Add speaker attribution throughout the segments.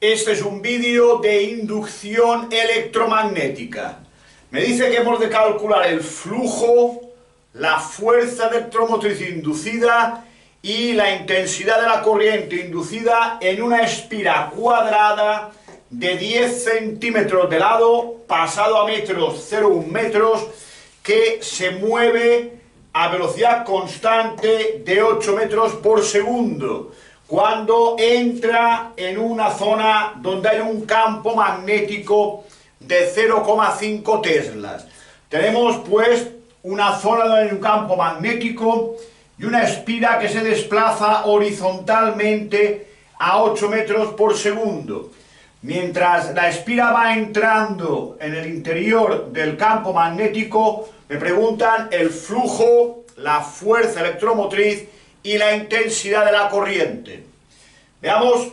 Speaker 1: Este es un vídeo de inducción electromagnética. Me dice que hemos de calcular el flujo, la fuerza electromotriz inducida y la intensidad de la corriente inducida en una espira cuadrada de 10 centímetros de lado, pasado a metros, 0,1 metros, que se mueve a velocidad constante de 8 metros por segundo, cuando entra en una zona donde hay un campo magnético de 0,5 teslas. Tenemos pues una zona donde hay un campo magnético y una espira que se desplaza horizontalmente a 8 metros por segundo. Mientras la espira va entrando en el interior del campo magnético, me preguntan el flujo, la fuerza electromotriz y la intensidad de la corriente. Veamos,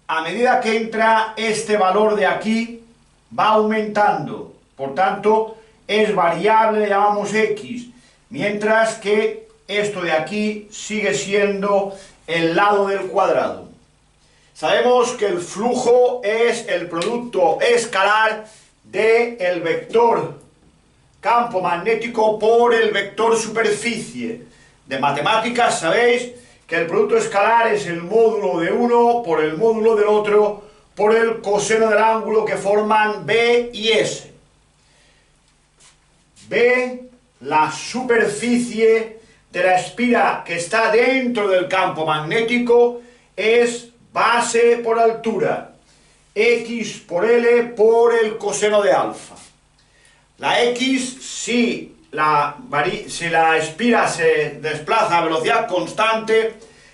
Speaker 1: a medida que entra este valor de aquí, va aumentando. Por tanto, es variable, le llamamos X, mientras que esto de aquí sigue siendo el lado del cuadrado. Sabemos que el flujo es el producto escalar del vector campo magnético por el vector superficie. De matemáticas sabéis que el producto escalar es el módulo de uno por el módulo del otro por el coseno del ángulo que forman B y S. B, la superficie de la espira que está dentro del campo magnético, es base por altura, X por L por el coseno de alfa. La X, si la espira se desplaza a velocidad constante,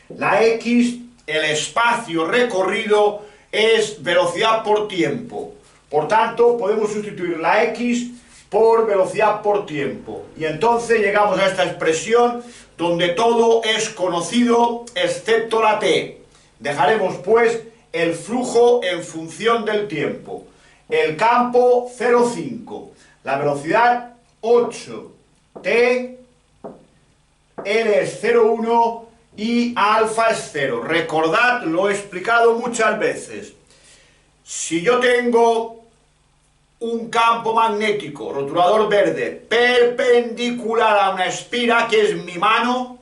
Speaker 1: la X, el espacio recorrido, es velocidad por tiempo. Por tanto, podemos sustituir la X por velocidad por tiempo. Y entonces llegamos a esta expresión donde todo es conocido excepto la T. Dejaremos pues el flujo en función del tiempo. El campo 0,5. La velocidad 8, T, L es 0,1 y alfa es 0. Recordad, lo he explicado muchas veces. Si yo tengo un campo magnético, rotulador verde, perpendicular a una espira que es mi mano,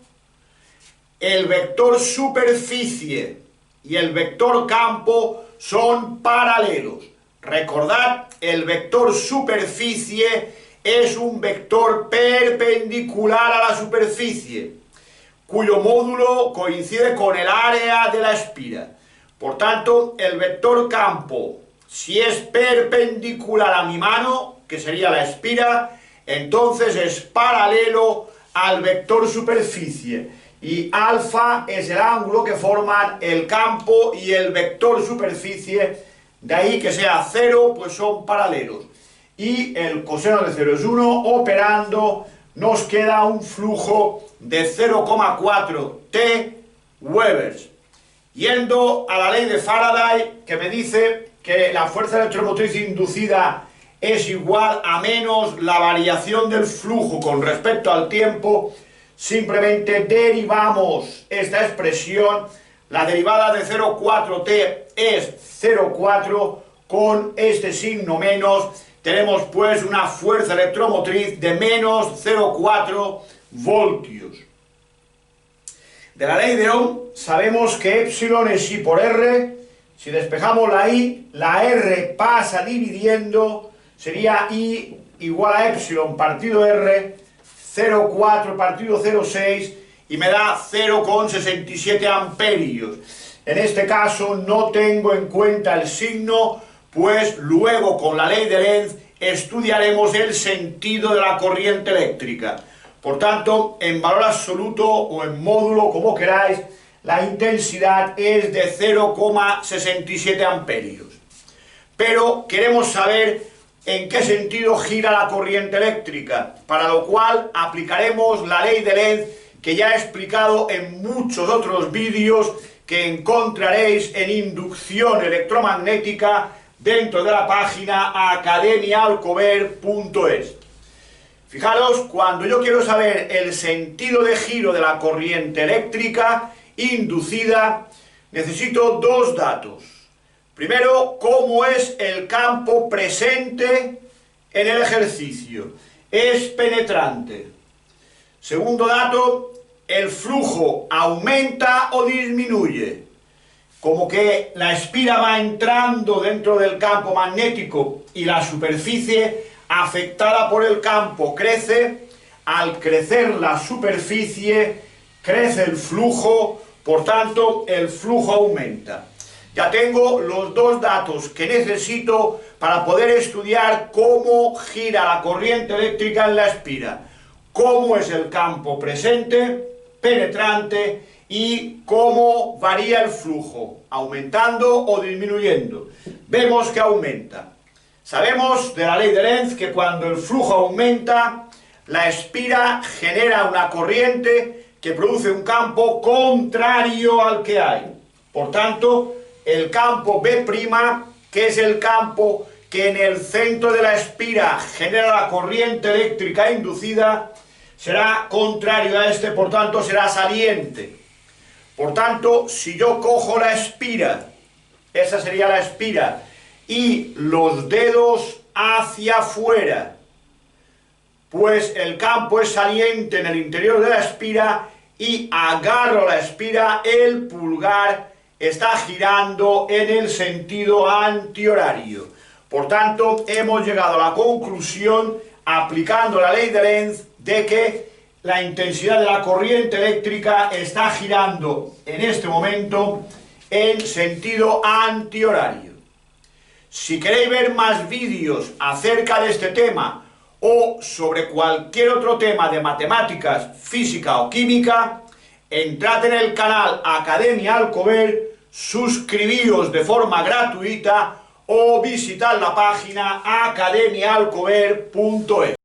Speaker 1: el vector superficie y el vector campo son paralelos. Recordad, el vector superficie es un vector perpendicular a la superficie, cuyo módulo coincide con el área de la espira. Por tanto, el vector campo, si es perpendicular a mi mano, que sería la espira, entonces es paralelo al vector superficie. Y alfa es el ángulo que forman el campo y el vector superficie. De ahí que sea 0, pues son paralelos. Y el coseno de 0 es 1, operando nos queda un flujo de 0,4 T Webers. Yendo a la ley de Faraday, que me dice que la fuerza electromotriz inducida es igual a menos la variación del flujo con respecto al tiempo, simplemente derivamos esta expresión. La derivada de 0,4T es 0,4, con este signo menos, tenemos pues una fuerza electromotriz de menos 0,4 voltios. De la ley de Ohm sabemos que epsilon es I por R. Si despejamos la I, la R pasa dividiendo, sería I igual a epsilon partido R, 0,4 partido 0,6, y me da 0,67 amperios. En este caso no tengo en cuenta el signo, pues luego con la ley de Lenz estudiaremos el sentido de la corriente eléctrica. Por tanto, en valor absoluto o en módulo, como queráis, la intensidad es de 0,67 amperios. Pero queremos saber en qué sentido gira la corriente eléctrica, para lo cual aplicaremos la ley de Lenz, que ya he explicado en muchos otros vídeos que encontraréis en inducción electromagnética dentro de la página academiaalcover.es. Fijaros, cuando yo quiero saber el sentido de giro de la corriente eléctrica inducida, necesito dos datos. Primero, cómo es el campo presente en el ejercicio. Es penetrante. Segundo dato, el flujo aumenta o disminuye. Como que la espira va entrando dentro del campo magnético y la superficie afectada por el campo crece. Al crecer la superficie, crece el flujo, por tanto, el flujo aumenta. Ya tengo los dos datos que necesito para poder estudiar cómo gira la corriente eléctrica en la espira. Cómo es el campo presente, penetrante, y cómo varía el flujo, aumentando o disminuyendo. Vemos que aumenta. Sabemos de la ley de Lenz que cuando el flujo aumenta, la espira genera una corriente que produce un campo contrario al que hay. Por tanto, el campo B', que es el campo que en el centro de la espira genera la corriente eléctrica inducida, será contrario a este, por tanto será saliente. Por tanto, si yo cojo la espira, esa sería la espira, y los dedos hacia afuera, pues el campo es saliente en el interior de la espira y agarro la espira, el pulgar está girando en el sentido antihorario. Por tanto, hemos llegado a la conclusión, aplicando la ley de Lenz, de que la intensidad de la corriente eléctrica está girando en este momento en sentido antihorario. Si queréis ver más vídeos acerca de este tema o sobre cualquier otro tema de matemáticas, física o química, entrad en el canal Academia Alcover, suscribíos de forma gratuita o visitad la página academiaalcover.es.